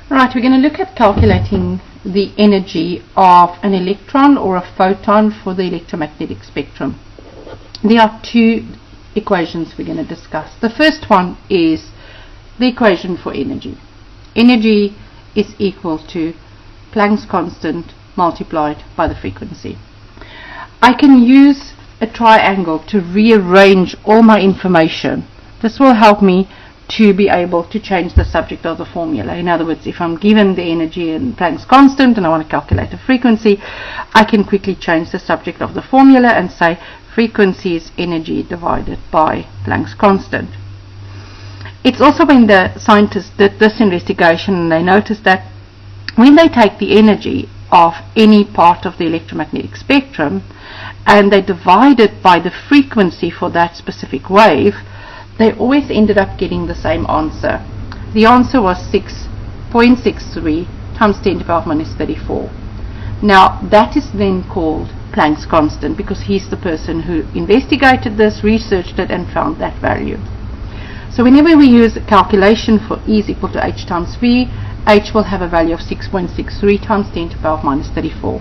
Right, we're going to look at calculating the energy of an electron or a photon for the electromagnetic spectrum. There are two equations we're going to discuss. The first one is the equation for energy. Energy is equal to Planck's constant multiplied by the frequency. I can use a triangle to rearrange all my information. This will help me to be able to change the subject of the formula. In other words, if I'm given the energy in Planck's constant and I want to calculate the frequency, I can quickly change the subject of the formula and say frequency is energy divided by Planck's constant. It's also when the scientists did this investigation and they noticed that when they take the energy of any part of the electromagnetic spectrum and they divide it by the frequency for that specific wave, they always ended up getting the same answer. The answer was 6.63 times 10 to the power minus 34. Now that is then called Planck's constant because he's the person who investigated this, researched it and found that value. So whenever we use a calculation for E is equal to H times V, H will have a value of 6.63 times 10 to the power minus 34.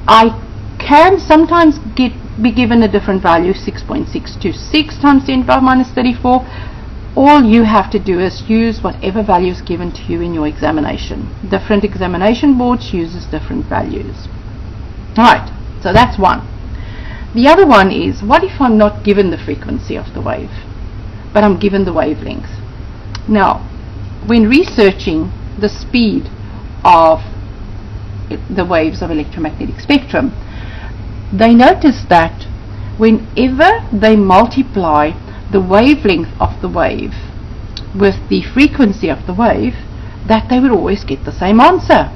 I can sometimes be given a different value, 6.626 times 10 to the power minus 34. All you have to do is use whatever value is given to you in your examination. Different examination boards uses different values. Alright, so that's one. The other one is, what if I'm not given the frequency of the wave, but I'm given the wavelength? Now, when researching the speed of the waves of electromagnetic spectrum, they noticed that whenever they multiply the wavelength of the wave with the frequency of the wave, that they would always get the same answer.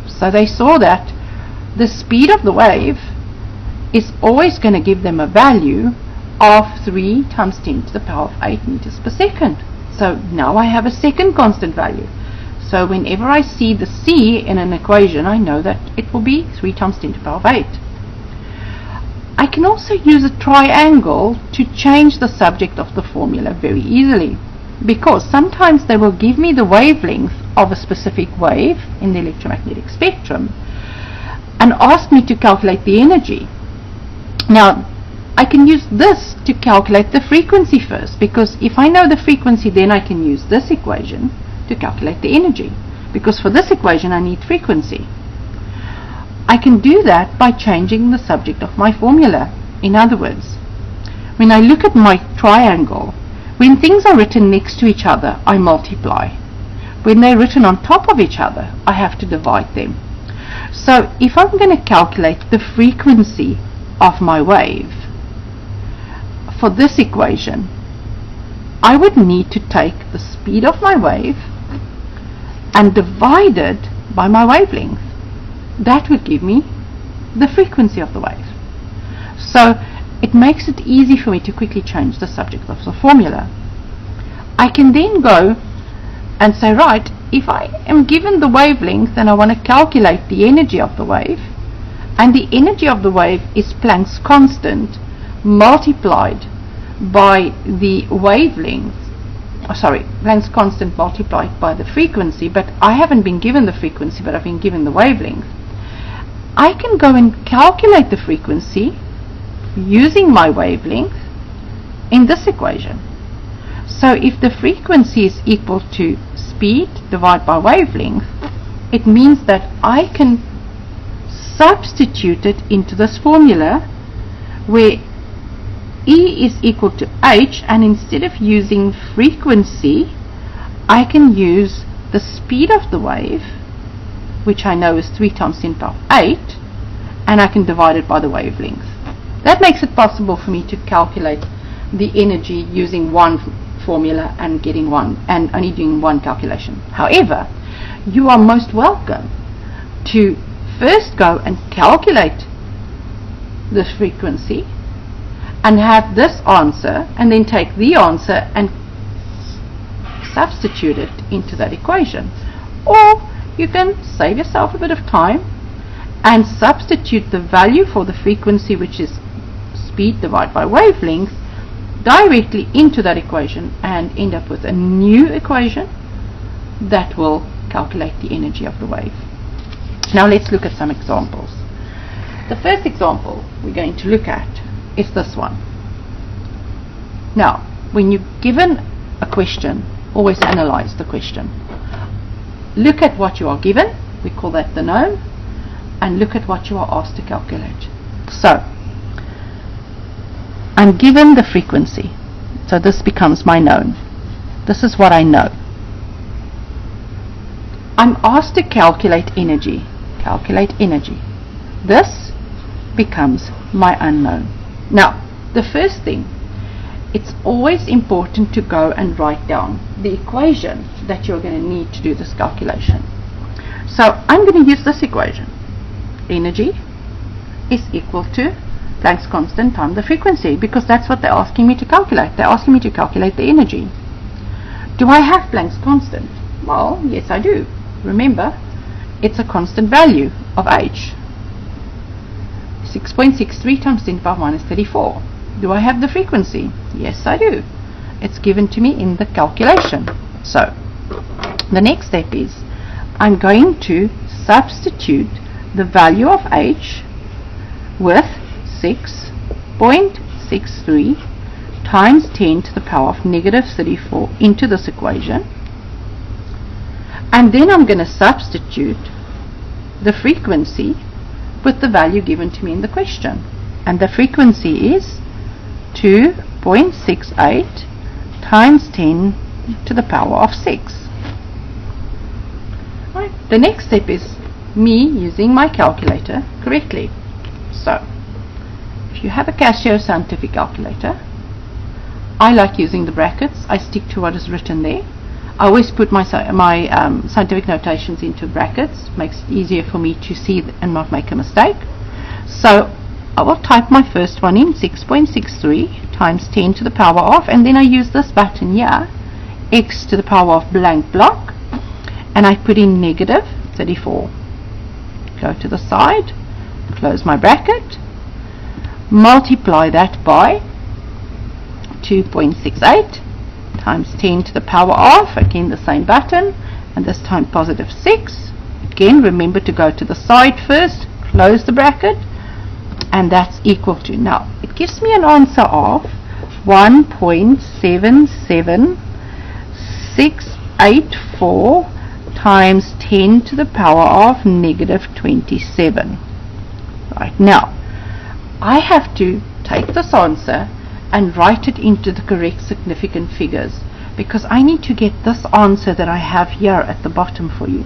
So they saw that the speed of the wave is always going to give them a value of 3 times 10 to the power of 8 meters per second. So now I have a second constant value. So whenever I see the C in an equation, I know that it will be 3 times 10 to the power of 8. I can also use a triangle to change the subject of the formula very easily, because sometimes they will give me the wavelength of a specific wave in the electromagnetic spectrum and ask me to calculate the energy. Now I can use this to calculate the frequency first, because if I know the frequency, then I can use this equation to calculate the energy, because for this equation I need frequency. I can do that by changing the subject of my formula. In other words, when I look at my triangle, when things are written next to each other, I multiply. When they're written on top of each other, I have to divide them. So if I'm going to calculate the frequency of my wave for this equation, I would need to take the speed of my wave and divide it by my wavelength. That would give me the frequency of the wave. So it makes it easy for me to quickly change the subject of the formula. I can then go and say, right, if I am given the wavelength and I want to calculate the energy of the wave, and the energy of the wave is Planck's constant multiplied by the wavelength, Planck's constant multiplied by the frequency, but I haven't been given the frequency, but I've been given the wavelength. I can go and calculate the frequency using my wavelength in this equation. So if the frequency is equal to speed divided by wavelength, it means that I can substitute it into this formula where E is equal to H, and instead of using frequency, I can use the speed of the wave, which I know is 3 times 10 to the power of 8, and I can divide it by the wavelength. That makes it possible for me to calculate the energy using one formula and getting one, and only doing one calculation. However, you are most welcome to first go and calculate the frequency and have this answer, and then take the answer and substitute it into that equation. Or you can save yourself a bit of time and substitute the value for the frequency, which is speed divided by wavelength, directly into that equation and end up with a new equation that will calculate the energy of the wave. Now let's look at some examples. The first example we're going to look at is this one. Now, when you're given a question, always analyze the question. Look at what you are given, we call that the known, and look at what you are asked to calculate. So, I'm given the frequency, so this becomes my known. This is what I know. I'm asked to calculate energy. Calculate energy. This becomes my unknown. Now, the first thing, it's always important to go and write down the equation that you're going to need to do this calculation. So I'm going to use this equation. Energy is equal to Planck's constant times the frequency, because that's what they're asking me to calculate. They're asking me to calculate the energy. Do I have Planck's constant? Well, yes I do. Remember, it's a constant value of h. 6.63 times 10 to the power minus 34. Do I have the frequency? Yes I do. It's given to me in the calculation. So the next step is I'm going to substitute the value of h with 6.63 times 10 to the power of negative 34 into this equation, and then I'm going to substitute the frequency with the value given to me in the question, and the frequency is 2.68 times 10 to the power of 6. Right. The next step is me using my calculator correctly. So if you have a Casio scientific calculator, I like using the brackets. I stick to what is written there. I always put my scientific notations into brackets. Makes it easier for me to see and not make a mistake. So I will type my first one in, 6.63 times 10 to the power of, and then I use this button here, x to the power of blank block, and I put in negative 34. Go to the side, close my bracket, multiply that by 2.68 times 10 to the power of, again the same button, and this time positive 6. Again, remember to go to the side first, close the bracket, and that's equal to, now it gives me an answer of 1.77684 times 10 to the power of negative 27. Right, now I have to take this answer and write it into the correct significant figures, because I need to get this answer that I have here at the bottom for you.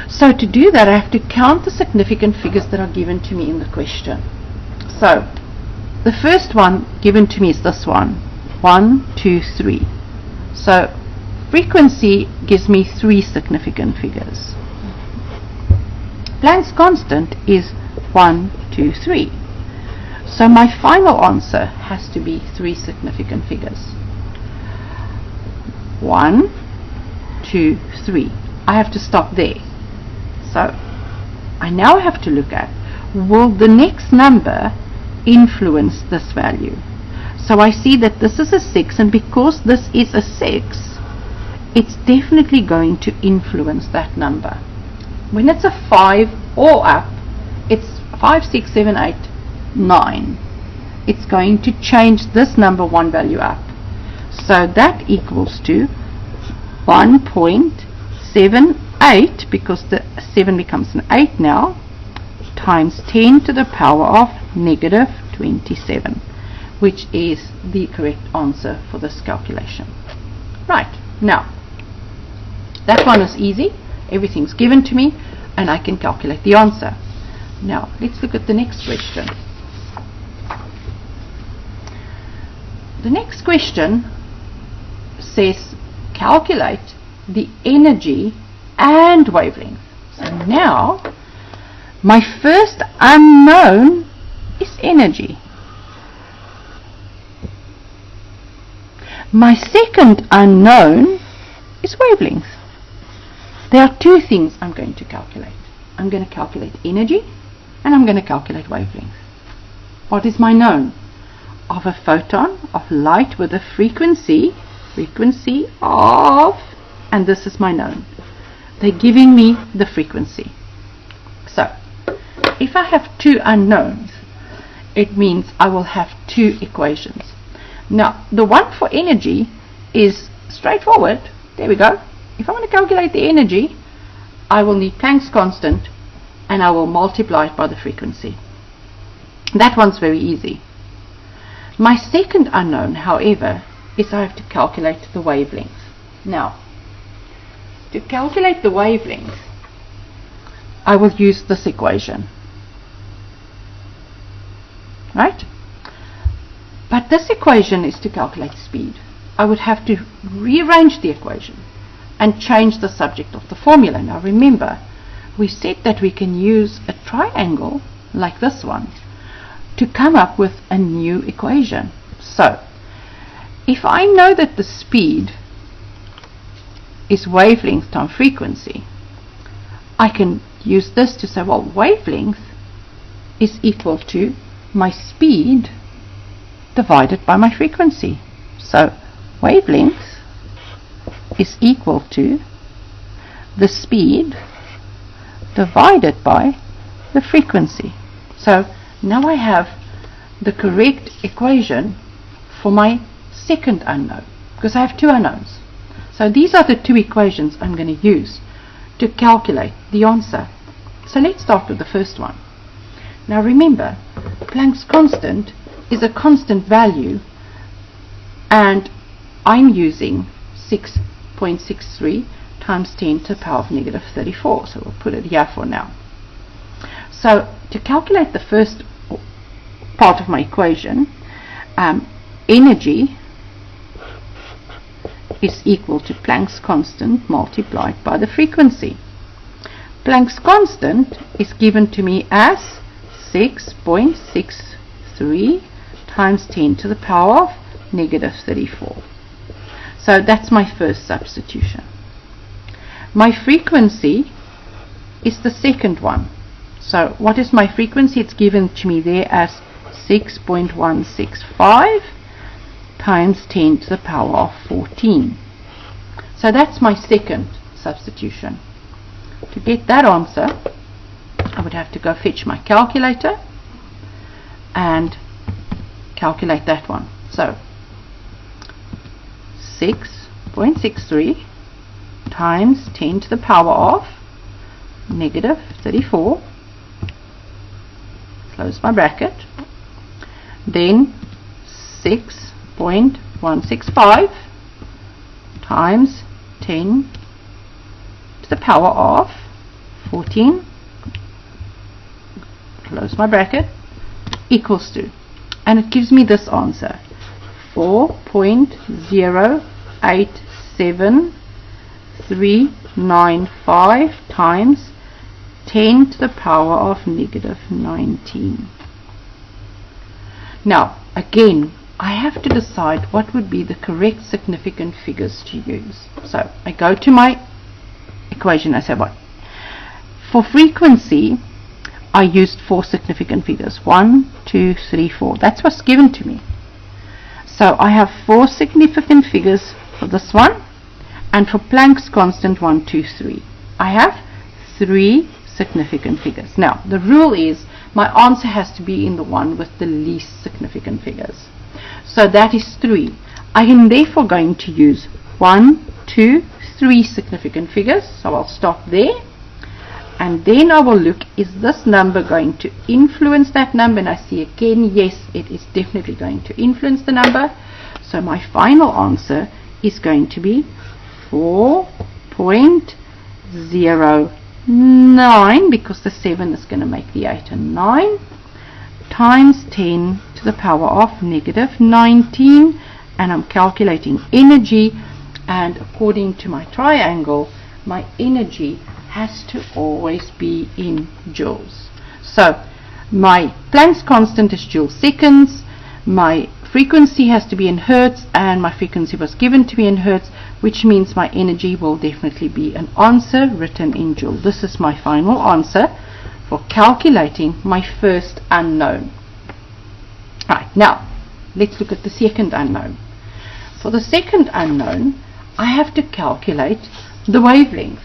So to do that, I have to count the significant figures that are given to me in the question. So the first one given to me is this one, 1, 2, 3. So frequency gives me 3 significant figures. Planck's constant is 1, 2, 3. So my final answer has to be 3 significant figures. 1, 2, 3. I have to stop there. So I now have to look at, will the next number influence this value? So I see that this is a 6, and because this is a 6, it's definitely going to influence that number. When it's a 5 or up, it's 5, 6, 7, 8, 9. It's going to change this number 1 value up. So that equals to 1.78, because the 7 becomes an 8 now, times 10 to the power of negative 27, which is the correct answer for this calculation. Right, now that one is easy. Everything's given to me and I can calculate the answer. Now let's look at the next question. The next question says calculate the energy and wavelength. So now my first unknown is energy. My second unknown is wavelength. There are 2 things I'm going to calculate. I'm going to calculate energy and I'm going to calculate wavelength. What is my known? Of a photon of light with a frequency of and this is my known. They're giving me the frequency. So if I have two unknowns, it means I will have two equations. Now the one for energy is straightforward. There we go. If I want to calculate the energy, I will need Planck's constant and I will multiply it by the frequency. That one's very easy. My second unknown, however, is I have to calculate the wavelength. Now, to calculate the wavelength, I will use this equation. Right? But this equation is to calculate speed. I would have to rearrange the equation and change the subject of the formula. Now remember, we said that we can use a triangle like this one to come up with a new equation. So if I know that the speed is wavelength times frequency, I can use this to say, well, wavelength is equal to my speed divided by my frequency. So wavelength is equal to the speed divided by the frequency. So now I have the correct equation for my second unknown, because I have two unknowns. So these are the two equations I'm going to use to calculate the answer. So let's start with the first one. Now remember, Planck's constant is a constant value, and I'm using 6.63 times 10 to the power of negative 34. So we'll put it here for now. So to calculate the first part of my equation, energy is equal to Planck's constant multiplied by the frequency. Planck's constant is given to me as 6.63 times 10 to the power of negative 34. So that's my first substitution. My frequency is the second one. So what is my frequency? It's given to me there as 6.165 times 10 to the power of 14. So that's my second substitution. To get that answer, I would have to go fetch my calculator and calculate that one. So 6.63 times 10 to the power of negative 34, close my bracket, then 6.165 times 10 to the power of 14, close my bracket, equals to, and it gives me this answer, 4.087395 times 10 to the power of negative 19. Now again, I have to decide what would be the correct significant figures to use. So I go to my equation. I say, what? For frequency, I used 4 significant figures. 1, 2, 3, 4. That's what's given to me. So I have 4 significant figures for this one, and for Planck's constant 1, 2, 3. I have 3 significant figures. Now the rule is my answer has to be in the one with the least significant figures. So that is 3. I am therefore going to use 1, 2, 3 significant figures. So I'll stop there, and then I will look, is this number going to influence that number? And I see again, yes, it is definitely going to influence the number. So my final answer is going to be 4.09, because the 7 is going to make the 8 and 9, times 10 to the power of negative 19, and I'm calculating energy, and according to my triangle, my energy has to always be in joules. So my Planck's constant is joule seconds, my frequency has to be in hertz, and my frequency was given to me in hertz, which means my energy will definitely be an answer written in joule. This is my final answer for calculating my first unknown. Right, now let's look at the second unknown. For the second unknown, I have to calculate the wavelength.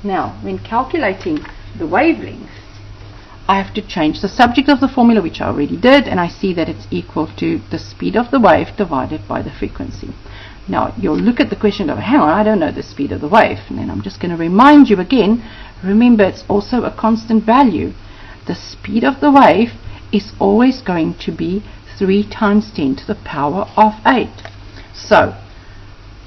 Now, when calculating the wavelength, I have to change the subject of the formula, which I already did, and I see that it's equal to the speed of the wave divided by the frequency. Now, you'll look at the question and go, hang on, I don't know the speed of the wave. And then I'm just going to remind you again, remember it's also a constant value. The speed of the wave is always going to be 3 times 10 to the power of 8. So,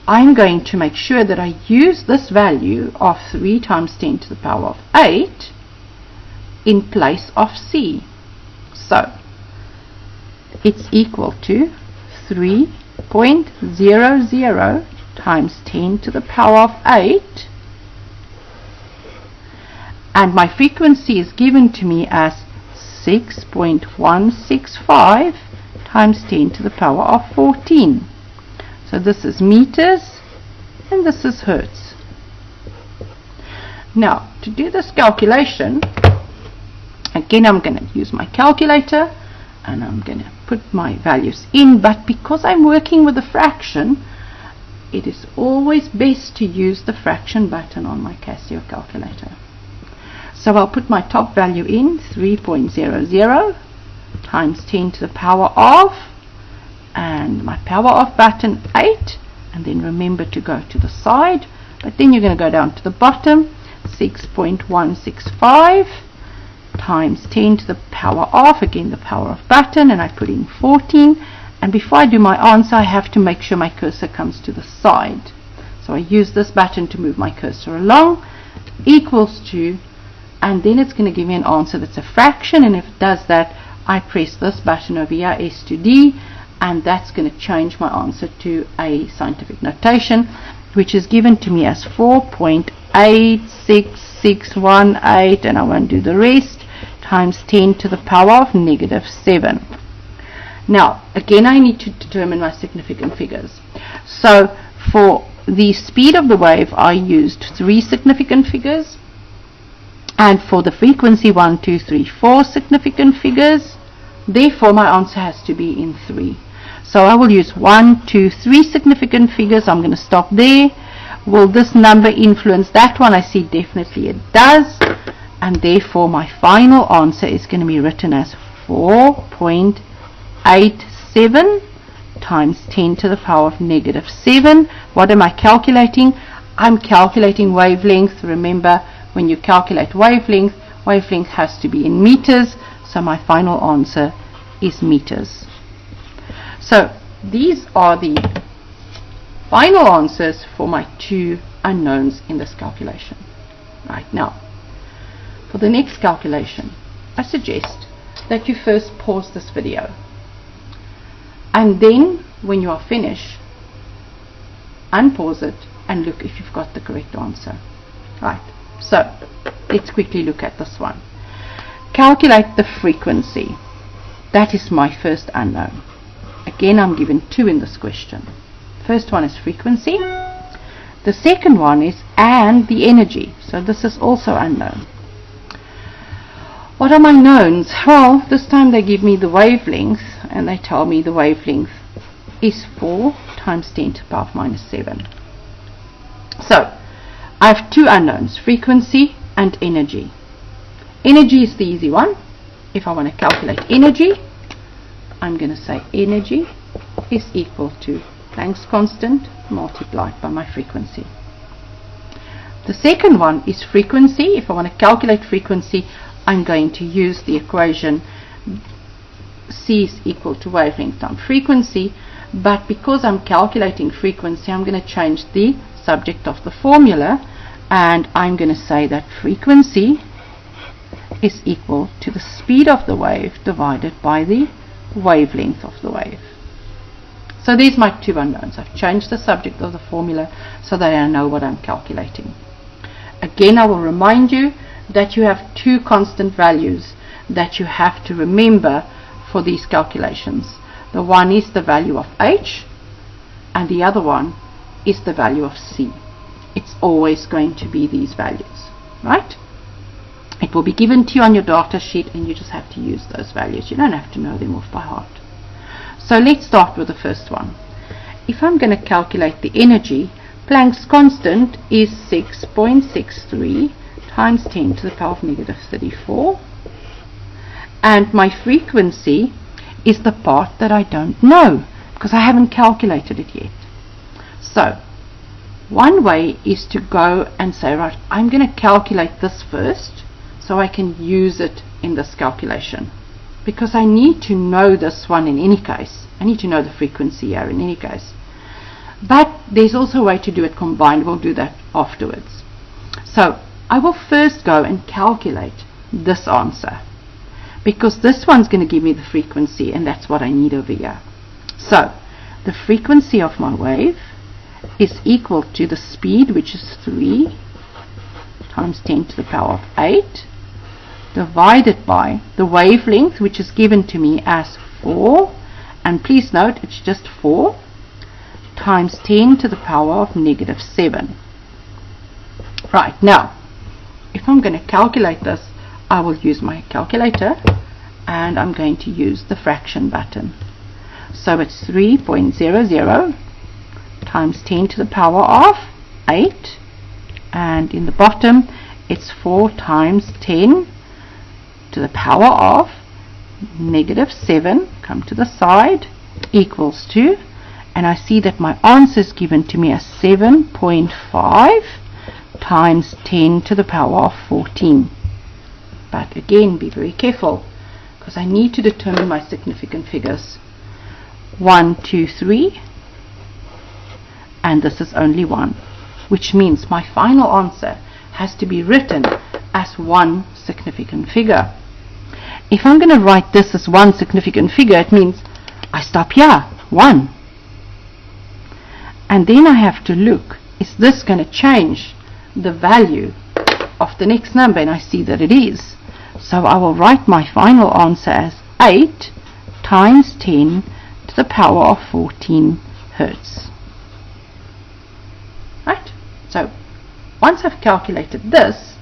I'm going to make sure that I use this value of 3 times 10 to the power of 8 in place of C. So, it's equal to 3.00 times 10 to the power of 8, and my frequency is given to me as 6.165 times 10 to the power of 14. So this is meters and this is hertz. Now, to do this calculation, again I'm going to use my calculator and I'm going to put my values in, but because I'm working with a fraction, it is always best to use the fraction button on my Casio calculator. So I'll put my top value in, 3.00 times 10 to the power of, and my power of button 8, and then remember to go to the side, but then you're going to go down to the bottom, 6.165 times 10 to the power of, again the power of button, and I put in 14, and before I do my answer I have to make sure my cursor comes to the side. So I use this button to move my cursor along, equals to, and then it's going to give me an answer that's a fraction, and if it does that, I press this button over here, S to D, and that's going to change my answer to a scientific notation, which is given to me as 4.86618, and I won't do the rest, times 10 to the power of -7. Now, again, I need to determine my significant figures. So, for the speed of the wave, I used 3 significant figures, and for the frequency 1, 2, 3, 4 significant figures. Therefore my answer has to be in 3. So I will use 1, 2, 3 significant figures. I'm going to stop there. Will this number influence that one? I see definitely it does, and therefore my final answer is going to be written as 4.87 times 10 to the power of -7. What am I calculating? I'm calculating wavelength. Remember, when you calculate wavelength, wavelength has to be in meters, so my final answer is meters. So these are the final answers for my 2 unknowns in this calculation. Right, now, for the next calculation, I suggest that you first pause this video, and then when you are finished, unpause it and look if you've got the correct answer. Right. So, let's quickly look at this one. Calculate the frequency. That is my first unknown. Again, I'm given 2 in this question. First one is frequency. The second one is and the energy. So this is also unknown. What are my knowns? Well, this time they give me the wavelength, and they tell me the wavelength is 4 times 10 to the power of -7. So, I have 2 unknowns, frequency and energy. Energy is the easy one. If I want to calculate energy, I'm going to say energy is equal to Planck's constant multiplied by my frequency. The second one is frequency. If I want to calculate frequency, I'm going to use the equation C is equal to wavelength times frequency, but because I'm calculating frequency, I'm going to change the subject of the formula, and I'm going to say that frequency is equal to the speed of the wave divided by the wavelength of the wave. So these are my 2 unknowns. I've changed the subject of the formula so that I know what I'm calculating. Again, I will remind you that you have 2 constant values that you have to remember for these calculations. The one is the value of H, and the other one is the value of C. It's always going to be these values, right? It will be given to you on your data sheet, and you just have to use those values. You don't have to know them off by heart. So let's start with the first one. If I'm going to calculate the energy, Planck's constant is 6.63 times 10 to the power of negative 34. And my frequency is the part that I don't know, because I haven't calculated it yet. So, one way is to go and say, right, I'm going to calculate this first, so I can use it in this calculation. Because I need to know this one in any case. I need to know the frequency here in any case. But there's also a way to do it combined. We'll do that afterwards. So I will first go and calculate this answer, because this one's going to give me the frequency, and that's what I need over here. So the frequency of my wave is equal to the speed, which is 3 times 10 to the power of 8, divided by the wavelength, which is given to me as 4, and please note it's just 4, times 10 to the power of negative 7. Right, now if I'm going to calculate this, I will use my calculator, and I'm going to use the fraction button. So it's 3.00 times 10 to the power of 8, and in the bottom it's 4 times 10 to the power of negative 7, come to the side, equals to, and I see that my answer is given to me as 7.5 times 10 to the power of 14. But again, be very careful, because I need to determine my significant figures. 1, 2, 3, and this is only 1, which means my final answer has to be written as one significant figure. If I'm going to write this as one significant figure, it means I stop here, 1. And then I have to look, is this going to change the value of the next number? And I see that it is. So I will write my final answer as 8 times 10 to the power of 14 Hertz. Right? So once I've calculated this,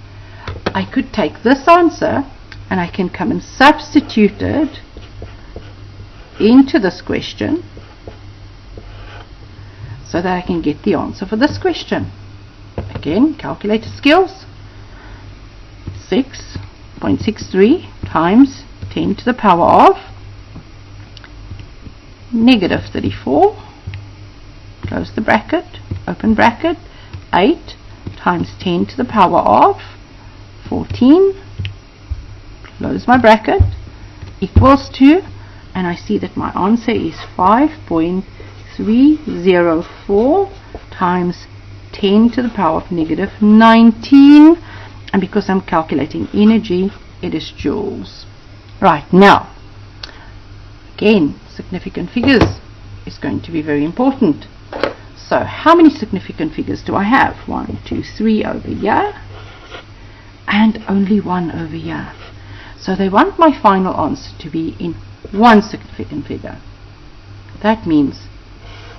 I could take this answer and I can come and substitute it into this question, so that I can get the answer for this question. Again, calculator skills. 6.63 times 10 to the power of negative 34, close the bracket, open bracket, 8 times 10 to the power of 14, close my bracket, equals to, and I see that my answer is 5.304 times 10 to the power of negative 19, and because I'm calculating energy, it is joules. Right, now again, significant figures is going to be very important. So how many significant figures do I have? 1, 2, 3 over here, and only 1 over here. So they want my final answer to be in one significant figure. That means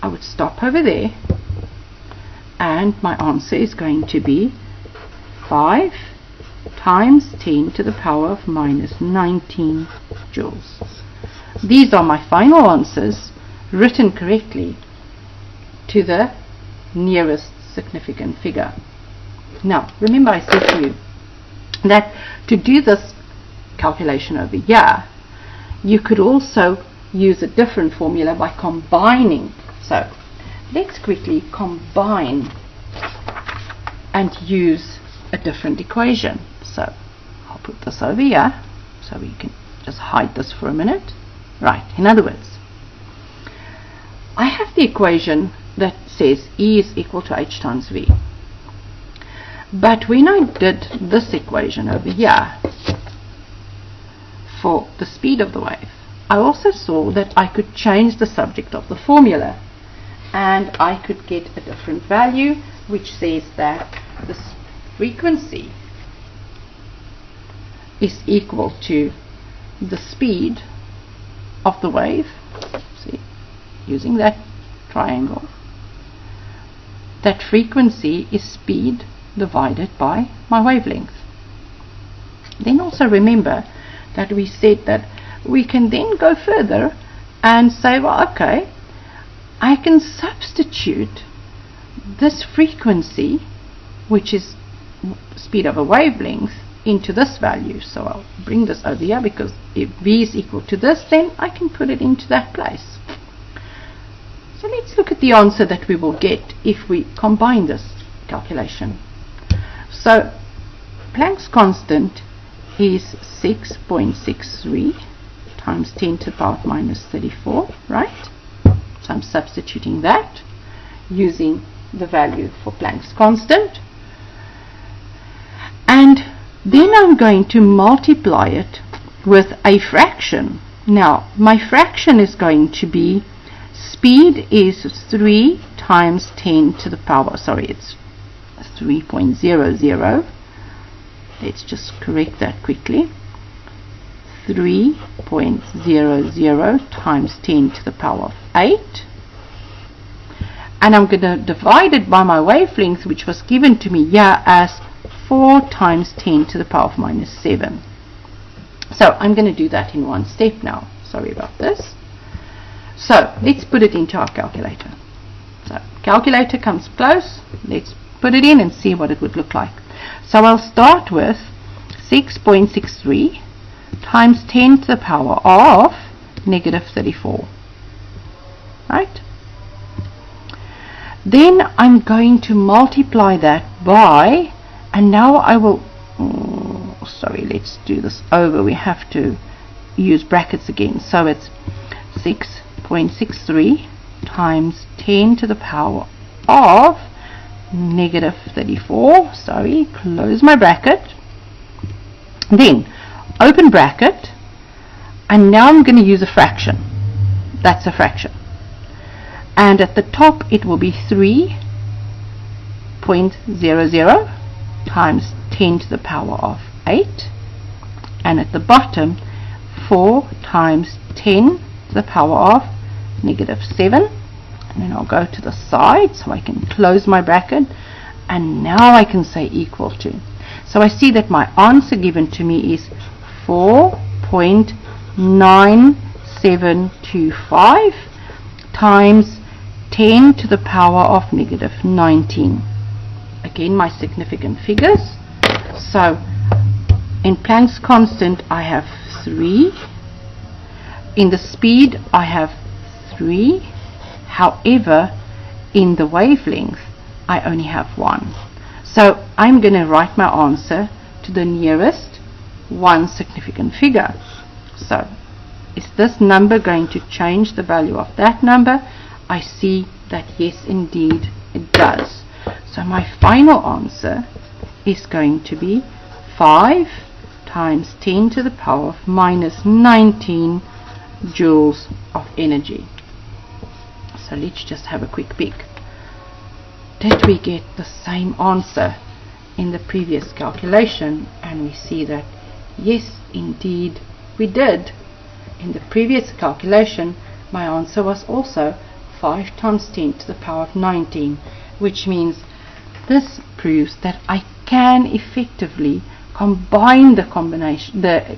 I would stop over there, and my answer is going to be 5 times 10 to the power of minus 19 joules. These are my final answers, written correctly to the nearest significant figure. Now remember, I said to you that to do this calculation over here, you could also use a different formula by combining. So let's quickly combine and use a different equation. So I'll put this over here so we can just hide this for a minute. Right, in other words, I have the equation that says E is equal to H times V. But when I did this equation over here for the speed of the wave, I also saw that I could change the subject of the formula, and I could get a different value, which says that the frequency is equal to the speed of the wave. See, using that triangle, that frequency is speed divided by my wavelength. Then also remember that we said that we can then go further and say, well, okay, I can substitute this frequency, which is speed over wavelength, into this value. So I'll bring this over here, because if V is equal to this, then I can put it into that place. So let's look at the answer that we will get if we combine this calculation. So Planck's constant is 6.63 times 10 to the power of minus 34, right? So I'm substituting that using the value for Planck's constant, and then I'm going to multiply it with a fraction. Now my fraction is going to be, speed is 3 times 10 to the power, sorry, it's 3.00. Let's just correct that quickly. 3.00 times 10 to the power of 8. And I'm going to divide it by my wavelength, which was given to me here as 4 times 10 to the power of minus 7. So I'm going to do that in one step now. Sorry about this. So let's put it into our calculator. So calculator comes close. Let's put it in and see what it would look like. So I'll start with 6.63 times 10 to the power of negative 34. Right? Then I'm going to multiply that by, and now I will, sorry, let's do this over. We have to use brackets again. So it's 6.63 times 10 to the power of negative 34. Sorry, close my bracket. Then open bracket, and now I'm going to use a fraction. That's a fraction. And at the top it will be 3.00 times 10 to the power of 8, and at the bottom 4 times 10 to the power of negative 7. And then I'll go to the side so I can close my bracket, and now I can say equal to. So I see that my answer given to me is 4.9725 times 10 to the power of negative 19. Again, my significant figures. So in Planck's constant I have 3. In the speed I have 3. However, in the wavelength I only have 1. So I'm going to write my answer to the nearest one significant figure. So is this number going to change the value of that number? I see that yes, indeed it does. So my final answer is going to be 5 times 10 to the power of minus 19 joules of energy. So let's just have a quick peek. Did we get the same answer in the previous calculation? And we see that yes, indeed we did. In the previous calculation my answer was also 5 times 10 to the power of 19, which means this proves that I can effectively combine the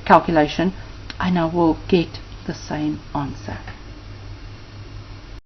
calculation, and I will get the same answer.